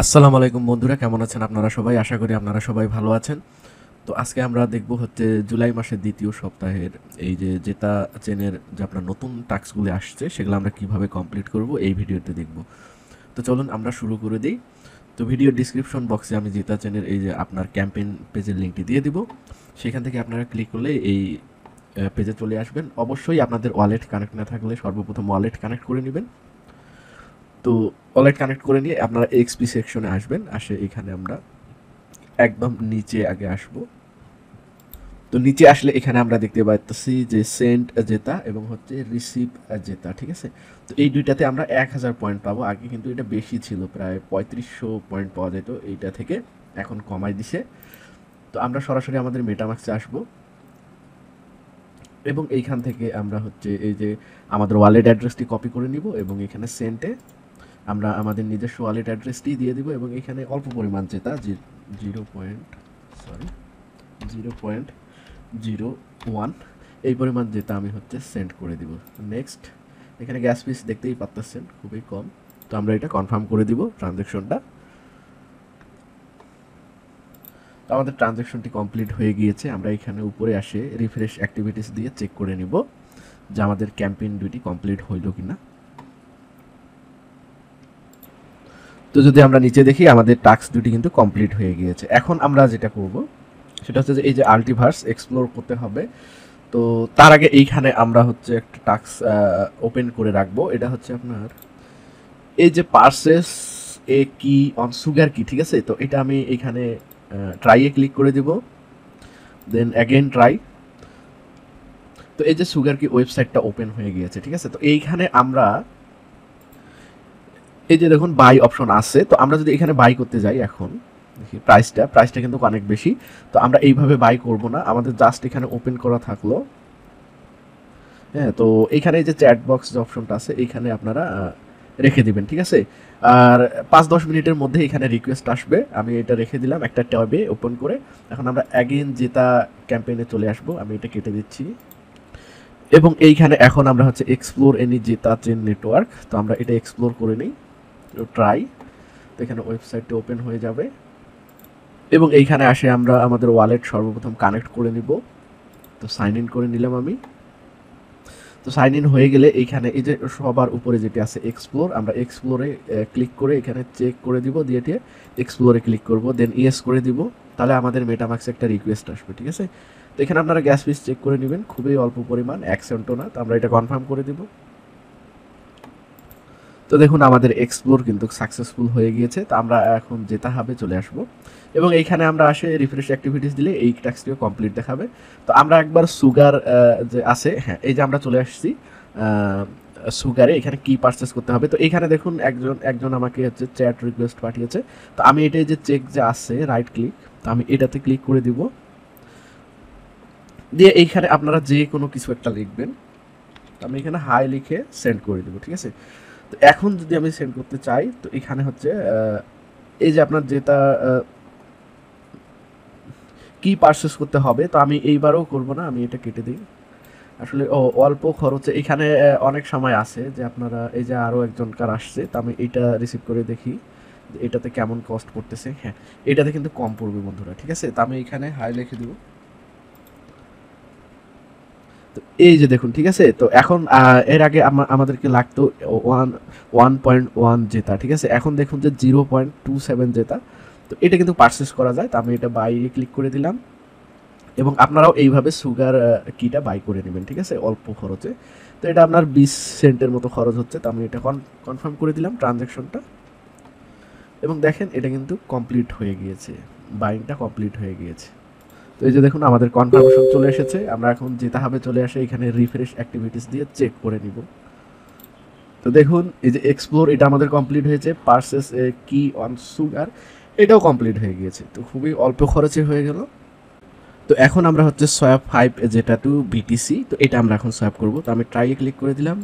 আসসালামু আলাইকুম বন্ধুরা, কেমন আছেন আপনারা সবাই? আশা করি আপনারা সবাই ভালো আছেন। তো আজকে আমরা দেখব হচ্ছে জুলাই মাসের দ্বিতীয় সপ্তাহের এই যে জেতা চেনের যে আপনার নতুন টাস্কগুলি আসছে সেগুলো আমরা কিভাবে কমপ্লিট করব এই ভিডিওতে দেখব। তো চলুন আমরা শুরু করে দিই। তো ভিডিও ডিসক্রিপশন বক্সে আমি জেতা চেনের এই যে আপনার ক্যাম্পেইন পেজের লিঙ্কটি দিয়ে দিব। সেখান থেকে আপনারা ক্লিক করলে এই পেজে চলে আসবেন। অবশ্যই আপনাদের ওয়ালেট কানেক্ট না থাকলে সর্বপ্রথম ওয়ালেট কানেক্ট করে নেবেন। তো ওয়ালেট কানেক্ট করে নিয়ে আপনারা এক্সপি সেকশনে আসবেন। এখানে আমরা একদম নিচে আগে আসব। তো নিচে আসলে এখানে আমরা দেখতে পাচ্ছি যে সেন্ড জেতা এবং হচ্ছে রিসিভ জেতা, ঠিক আছে। তো এই দুইটাতে আমরা 1000 পয়েন্ট পাবো। আগে কিন্তু এটা বেশি ছিল, প্রায় 3500 পয়েন্ট পাওয়া যেত এইটা থেকে, এখন কমাই দিছে। তো আমরা সরাসরি আমাদের মেটামাক্সে আসব এবং এইখান থেকে আমরা হচ্ছে এই যে আমাদের ওয়ালেট অ্যাড্রেসটি কপি করে নিব এবং এখানে সেন্টে আমরা আমাদের নিজস্ব ওয়ালেট অ্যাড্রেসটি দিয়ে দিব এবং এখানে অল্প পরিমাণ জেতা 0.01 এই পরিমাণ জেতা আমি হচ্ছে সেন্ড করে দিব। নেক্সট, এখানে গ্যাস ফিস দেখতেই পাচ্ছেন খুবই কম। তো আমরা এটা কনফার্ম করে দিব ট্রানজ্যাকশনটা। তো আমাদের ট্রানজ্যাকশনটি কমপ্লিট হয়ে গিয়েছে। আমরা এখানে উপরে আসে রিফ্রেশ অ্যাক্টিভিটিস দিয়ে চেক করে নিব যে আমাদের ক্যাম্পেইন দুটি কমপ্লিট হইল কিনা। তো যদি আমরা নিচে দেখি আমাদের টাস্ক দুটি কিন্তু কমপ্লিট হয়ে গিয়েছে। এখন আমরা যেটা করব সেটা হচ্ছে যে এই যে আল্টিভার্স এক্সপ্লোর করতে হবে। তো তার আগে এইখানে আমরা হচ্ছে একটা টাস্ক ওপেন করে রাখবো। এটা হচ্ছে আপনার এই যে পারচেস এ কি অন সুগার কি, ঠিক আছে। তো এটা আমি এইখানে ট্রাইয়ে ক্লিক করে দিব, দেন অ্যাগেন ট্রাই। তো এই যে সুগার কি ওয়েবসাইটটা ওপেন হয়ে গিয়েছে, ঠিক আছে। তো এইখানে আমরা এই যে দেখুন বাই অপশন আছে। তো আমরা যদি এখানে বাই করতে যাই, এখন দেখি প্রাইসটা কিন্তু অনেক বেশি। তো আমরা এইভাবে বাই করব না, আমাদের জাস্ট এখানে ওপেন করা থাকলো। হ্যাঁ, তো এইখানে যে চ্যাট বক্স যে অপশনটা আছে এইখানে আপনারা রেখে দিবেন, ঠিক আছে। আর 5-10 মিনিটের মধ্যে এখানে রিকোয়েস্ট আসবে। আমি এটা রেখে দিলাম একটা ট্যাবে ওপেন করে। এখন আমরা অ্যাগেন জেতা ক্যাম্পেইনে চলে আসব। আমি এটা কেটে দিচ্ছি এবং এইখানে এখন আমরা হচ্ছে এক্সপ্লোর এনি জেতা চেন নেটওয়ার্ক। তো আমরা এটা এক্সপ্লোর করে নিই, ট্রাই। তো এখানে ওয়েবসাইটটি ওপেন হয়ে যাবে এবং এইখানে আসে আমরা আমাদের ওয়ালেট সর্বপ্রথম কানেক্ট করে নিব। তো সাইন ইন করে নিলাম আমি। তো সাইন ইন হয়ে গেলে এইখানে এই যে সবার উপরে যেটি আছে এক্সপ্লোর, আমরা এক্সপ্লোরে ক্লিক করে এখানে চেক করে দিব, দিয়ে এক্সপ্লোরে ক্লিক করব, দেন ইয়েস করে দিব। তাহলে আমাদের মেটামাক্সে একটা রিকোয়েস্ট আসবে, ঠিক আছে। তো এখানে আপনারা গ্যাস ফিস চেক করে নেবেন, খুবই অল্প পরিমাণ, 1 সেন্টও না। তো আমরা এটা কনফার্ম করে দিব। তো দেখুন আমাদের এক্সপ্লোর কিন্তু সাকসেসফুল হয়ে গিয়েছে। তো আমরা এখন জেতা হাবে চলে আসব এবং এইখানে আমরা আসে রিফ্রেশ অ্যাক্টিভিটিস দিলে এই টাস্কটিও কমপ্লিট দেখাবে। তো আমরা একবার সুগার যে আছে, হ্যাঁ এই যে আমরা চলে আসছি সুগারে, এখানে কি পারচেস করতে হবে। তো এখানে দেখুন একজন আমাকে হচ্ছে চ্যাট রিকোয়েস্ট পাঠিয়েছে। তো আমি এটাই যে চেক যে আছে রাইট ক্লিক, তো আমি এটাতে ক্লিক করে দিব, দিয়ে এইখানে আপনারা যে কোনো কিছু একটা লিখবেন। তো আমি এখানে হাই লিখে সেন্ড করে দেবো, ঠিক আছে। তো এখন যদি আমি সেন্ড করতে চাই, তো এখানে হচ্ছে এই যে আপনার যেটা কি পারচেস করতে হবে। তো আমি এইবারও করব না, আমি এটা কেটে দিই। আসলে অল্প খরচে এখানে অনেক সময় আছে যে আপনারা এই যে আরও একজনকার আসছে, তো আমি এইটা রিসিভ করে দেখি যে এটাতে কেমন কস্ট পড়তেছে। হ্যাঁ, এটাতে কিন্তু কম পড়বে বন্ধুরা, ঠিক আছে। তো আমি এখানে হাই লিখে দিব। তো এই যে দেখুন, ঠিক আছে। তো এখন এর আগে আমাদেরকে লাগতো 1.1 জেতা, ঠিক আছে। এখন দেখুন যে 0.27 জেতা। তো এটা কিন্তু পারচেস করা যায়। তো আমি এটা বাইরে ক্লিক করে দিলাম এবং আপনারাও এইভাবে সুগার কিটা বাই করে নেবেন, ঠিক আছে, অল্প খরচে। তো এটা আপনার 20 সেন্টের মতো খরচ হচ্ছে। তো আমি এটা কনফার্ম করে দিলাম ট্রানজ্যাকশনটা এবং দেখেন এটা কিন্তু কমপ্লিট হয়ে গিয়েছে, বাইংটা কমপ্লিট হয়ে গিয়েছে। তো এই যে দেখুন আমাদের কনফার্মেশন চলে এসেছে। আমরা এখন যেতে হবে চলে আসে এখানে রিফ্রেশ অ্যাক্টিভিটিস দিয়ে চেক করে নিব। তো দেখুন এই যে এক্সপ্লোর এটা আমাদের কমপ্লিট হয়েছে, পারচেস কি অন সুগার এটাও কমপ্লিট হয়ে গিয়েছে। তো খুবই অল্প খরচে হয়ে গেল। তো এখন আমরা হচ্ছে সোয়াপ 5 যেটা টু বিটিসি, তো এটা আমরা এখন সোয়াপ করব। তো আমি ট্রাইয়ে ক্লিক করে দিলাম।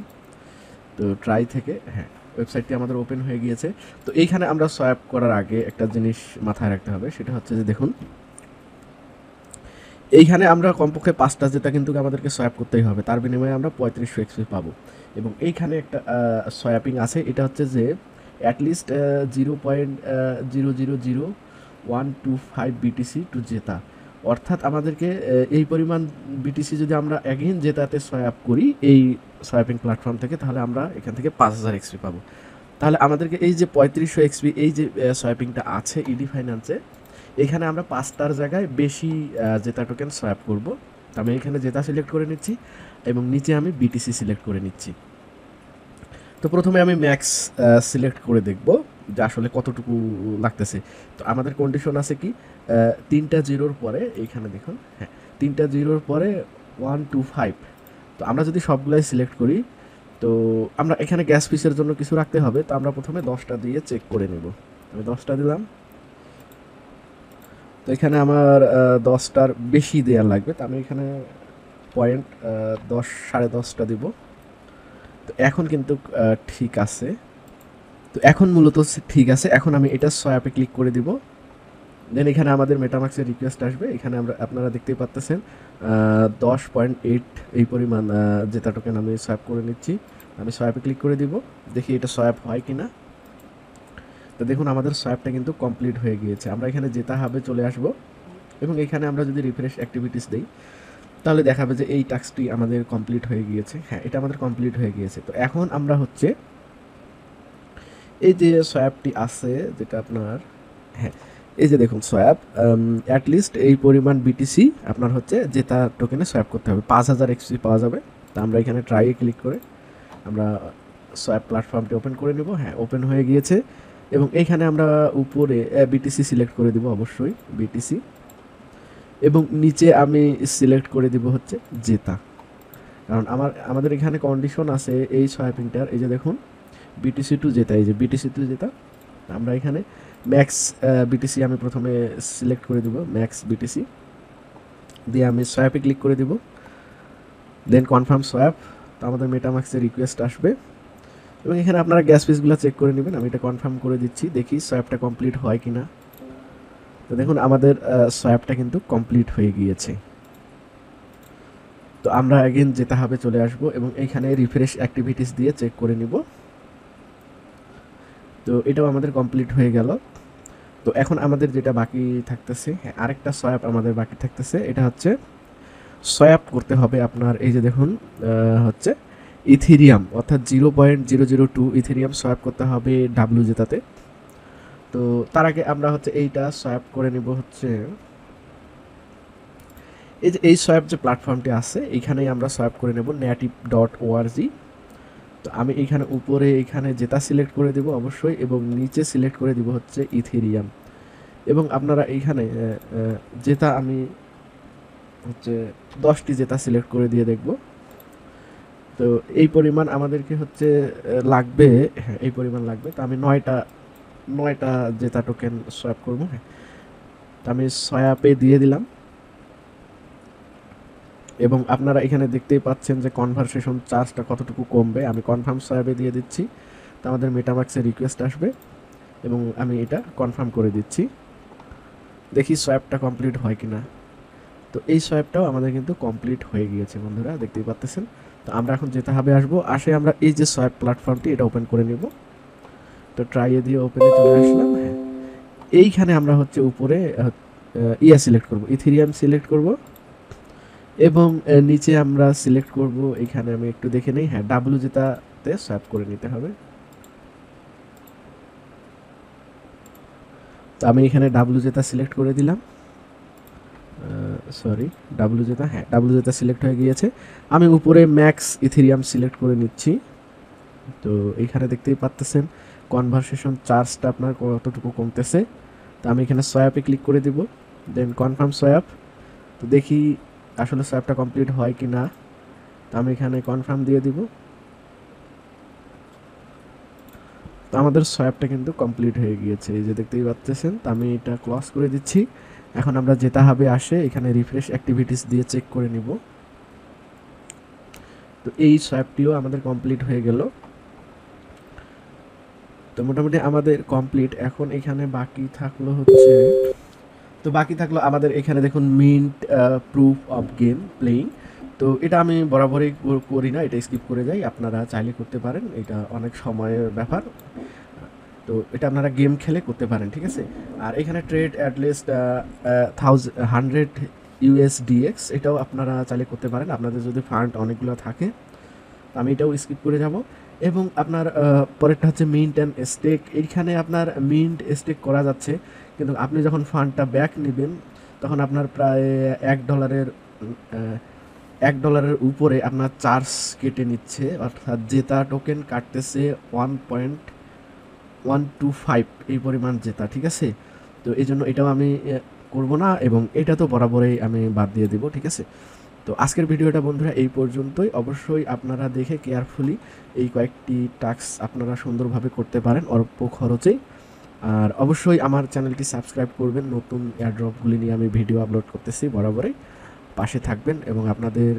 তো ট্রাই থেকে হ্যাঁ ওয়েবসাইটটি আমাদের ওপেন হয়ে গিয়েছে। তো এইখানে আমরা সোয়াপ করার আগে একটা জিনিস মাথায় রাখতে হবে, সেটা হচ্ছে যে দেখুন এইখানে আমরা কমপক্ষে 5টা জেতা কিন্তু আমাদেরকে সোয়াপ করতেই হবে, তার বিনিময়ে আমরা 3500 এক্সপি পাবো। এবং এইখানে একটা সোয়াপিং আছে, এটা হচ্ছে যে অ্যাটলিস্ট 0.0000125 বিটিসি টু জেতা, অর্থাৎ আমাদেরকে এই পরিমাণ বিটিসি যদি আমরা অ্যাগেন জেতাতে সোয়াপ করি এই সোয়াপিং প্ল্যাটফর্ম থেকে, তাহলে আমরা এখান থেকে 5000 এক্সপি পাবো। তাহলে আমাদেরকে এই যে 3500 এক্সপি এই যে সোয়াপিংটা আছে ইডি ফাইন্যান্সে, এখানে আমরা 5টার জায়গায় বেশি জেতা টোকেন সোয়াপ করব। আমি এখানে জেতা সিলেক্ট করে নিচ্ছি এবং নিচে আমি বিটিসি সিলেক্ট করে নিচ্ছি। তো প্রথমে আমি ম্যাক্স সিলেক্ট করে দেখব যে আসলে কতটুকু লাগতেছে। তো আমাদের কন্ডিশন আছে কি 3টা জিরোর পরে, এইখানে দেখুন, হ্যাঁ 3টা জিরোর পরে 125। তো আমরা যদি সবগুলাই সিলেক্ট করি, তো আমরা এখানে গ্যাস ফিসের জন্য কিছু রাখতে হবে। তো আমরা প্রথমে 10টা দিয়ে চেক করে নেব। আমি 10টা দিলাম। তো এখানে আমার 10টার বেশি দেওয়ার লাগবে, তো আমি এখানে পয়েন্ট 10 10.5টা দিব। তো এখন কিন্তু ঠিক আছে। তো এখন মূলত ঠিক আছে। এখন আমি এটা সোয়াপে ক্লিক করে দিব। দেন এখানে আমাদের মেটামাক্সের রিকোয়েস্ট আসবে। এখানে আপনারা দেখতেই পাচ্ছেন 10.8 এই পরিমাণ জেতা টোকেন আমি সোয়াপ করে নিচ্ছি। আমি সোয়াপে ক্লিক করে দিব, দেখি এটা সোয়াপ হয় কিনা। তো দেখুন আমাদের সোয়াপটা কিন্তু কমপ্লিট হয়ে গিয়েছে। আমরা এখানে জেতা হাবে চলে আসব এবং এখানে আমরা যদি রিফ্রেশ অ্যাক্টিভিটিস দেই, তাহলে দেখাবে যে এই টাস্কটি আমাদের কমপ্লিট হয়ে গিয়েছে। হ্যাঁ, এটা আমাদের কমপ্লিট হয়ে গিয়েছে। তো এখন আমরা হচ্ছে এই যে সোয়াপটি আছে, যেটা আপনার, হ্যাঁ এই যে দেখুন সোয়াপ, অ্যাটলিস্ট এই পরিমাণ বিটিসি আপনার হচ্ছে জেতা টোকেনে সোয়াপ করতে হবে, 5000 এক্সপি পাওয়া যাবে। তো আমরা এখানে ট্রাইয়ে ক্লিক করে আমরা সোয়াপ প্ল্যাটফর্মটি ওপেন করে নেব। হ্যাঁ, ওপেন হয়ে গিয়েছে এবং এইখানে আমরা উপরে বিটিসি সিলেক্ট করে দিব, অবশ্যই বিটিসি, এবং নিচে আমি সিলেক্ট করে দিব হচ্ছে জেতা। কারণ আমাদের এখানে কন্ডিশন আছে এই সোয়াপিংটার, এই যে দেখুন বিটিসি টু জেতা, এই যে বিটিসি টু জেতা। আমরা এখানে ম্যাক্স বিটিসি আমি প্রথমে সিলেক্ট করে দিব, ম্যাক্স বিটিসি দিয়ে আমি সোয়াপে ক্লিক করে দিব। দেন কনফার্ম সোয়াপ। তো আমাদের মেটামাক্সের রিকোয়েস্ট আসবে এবং এখানে আপনারা গ্যাস ফিসগুলো চেক করে নেবেন। আমি এটা কনফার্ম করে দিচ্ছি, দেখি সোয়াপটা কমপ্লিট হয় কিনা। তো দেখুন আমাদের সোয়াপটা কিন্তু কমপ্লিট হয়ে গিয়েছে। তো আমরা অ্যাগেন যেতে হবে চলে আসব এবং এইখানে রিফ্রেশ অ্যাক্টিভিটিস দিয়ে চেক করে নিব। তো এটাও আমাদের কমপ্লিট হয়ে গেল। তো এখন আমাদের যেটা বাকি থাকতেছে, হ্যাঁ আরেকটা সোয়াপ আমাদের বাকি থাকতেছে, এটা হচ্ছে সোয়াপ করতে হবে আপনার, এই যে দেখুন হচ্ছে ইথেরিয়াম, অর্থাৎ 0.002 ইথেরিয়াম সোয়াপ করতে হবে ডাব্লিউ জেতাতে। তো তার আগে আমরা হচ্ছে এইটা সোয়াপ করে নিব হচ্ছে এই যে এই সোয়াপ যে প্ল্যাটফর্মটি আছে, এইখানেই আমরা সোয়াপ করে নেব native.org। তো আমি এইখানে উপরে এইখানে জেতা সিলেক্ট করে দেব অবশ্যই, এবং নিচে সিলেক্ট করে দিব হচ্ছে ইথেরিয়াম। এবং আপনারা এইখানে জেতা আমি হচ্ছে 10টি জেতা সিলেক্ট করে দিয়ে দেখব। তো এই পরিমাণ আমাদেরকে হচ্ছে লাগবে, হ্যাঁ এই পরিমাণ লাগবে। তো আমি 9টা জেতা টোকেন সোয়াপ করবো। হ্যাঁ, তো আমি সোয়াপে দিয়ে দিলাম এবং আপনারা এখানে দেখতেই পাচ্ছেন যে কনভারসেশন চার্জটা কতটুকু কমবে। আমি কনফার্ম সোয়াপে দিয়ে দিচ্ছি। তো আমাদের মেটামাক্সের রিকোয়েস্ট আসবে এবং আমি এটা কনফার্ম করে দিচ্ছি, দেখি সোয়াপটা কমপ্লিট হয় কিনা। তো এই সোয়াপটাও আমাদের কিন্তু কমপ্লিট হয়ে গিয়েছে বন্ধুরা, দেখতেই পাচ্ছেন। তো আমরা এখন যেতে হবে আসে আমরা এই যে সোয়াপ প্ল্যাটফর্মটি এটা ওপেন করে নিব। তো ট্রাইয়ে দিয়ে ওপেনে চলে আসলাম। হ্যাঁ, এইখানে আমরা হচ্ছে উপরে সিলেক্ট করব, ইথেরিয়াম সিলেক্ট করব এবং নিচে আমরা সিলেক্ট করব, এখানে আমি একটু দেখে নেই, হ্যাঁ ডাব্লিউ জেতাতে সোয়াপ করে নিতে হবে। তো আমি এখানে ডাব্লিউ জেতা সিলেক্ট করে দিলাম, সরি ডাব্লিউ জেতা, হ্যাঁ ডাব্লিউ জেতা সিলেক্ট হয়ে গিয়েছে। আমি উপরে ম্যাক্স ইথেরিয়াম সিলেক্ট করে নিচ্ছি। তো এইখানে দেখতেই পাচ্ছেন কনভারসেশন চার্জটা আপনার কতটুকু কমতেছে। তো আমি এখানে সোয়াপে ক্লিক করে দিব, দেন কনফার্ম সোয়াপ। তো দেখি আসলে সোয়াপটা কমপ্লিট হয় কি না। তো আমি এখানে কনফার্ম দিয়ে দিব। তো আমাদের সোয়াপটা কিন্তু কমপ্লিট হয়ে গিয়েছে, এই যে দেখতেই পাচ্ছেন। তো আমি এটা ক্লোজ করে দিচ্ছি। এখন আমরা যেটা হবে এখানে রিফ্রেশ অ্যাক্টিভিটিস দিয়ে চেক করে নিব। তো এই সোয়াপটিও আমাদের কমপ্লিট হয়ে গেল। তো মোটামুটি আমাদের কমপ্লিট। এখন এখানে বাকি থাকলো আমাদের এখানে দেখুন mint proof of game playing. তো এটা আমি বরাবরই করি না, এটা স্কিপ করে যাই, আপনারা চাইলে করতে পারেন, এটা অনেক সময়ের ব্যাপার। তো এটা আপনারা গেম খেলে করতে পারেন, ঠিক আছে। আর এখানে ট্রেড অ্যাটলিস্ট 100 USDX, এটাও আপনারা চাইলে করতে পারেন আপনাদের যদি ফান্ড অনেকগুলো থাকে। আমি এটাও স্কিপ করে যাব। এবং আপনার পরেরটা হচ্ছে মিন্ট অ্যান্ড স্টেক। এইখানে আপনার মিন্ট স্টেক করা যাচ্ছে, কিন্তু আপনি যখন ফান্ডটা ব্যাক নেবেন তখন আপনার প্রায় $1 উপরে আপনার চার্জ কেটে নিচ্ছে, অর্থাৎ জেতা টোকেন কাটতেছে 1.125 এই পরিমাণ জেতা, ঠিক আছে। তো এই জন্য এটাও আমি করব না, এবং এটা তো বরাবরই আমি বাদ দিয়ে দিব, ঠিক আছে। তো আজকের ভিডিওটা বন্ধুরা এই পর্যন্তই। অবশ্যই আপনারা দেখে কেয়ারফুলি এই কয়েকটি টাস্ক আপনারা সুন্দরভাবে করতে পারেন অল্প খরচেই। আর অবশ্যই আমার চ্যানেলটি সাবস্ক্রাইব করবেন, নতুন এয়ারড্রপগুলি নিয়ে আমি ভিডিও আপলোড করতেছি বরাবরই। পাশে থাকবেন এবং আপনাদের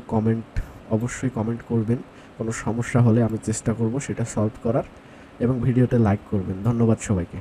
অবশ্যই কমেন্ট করবেন। কোনো সমস্যা হলে আমি চেষ্টা করব সেটা সলভ করার, এবং ভিডিওতে লাইক করবেন। ধন্যবাদ সবাইকে।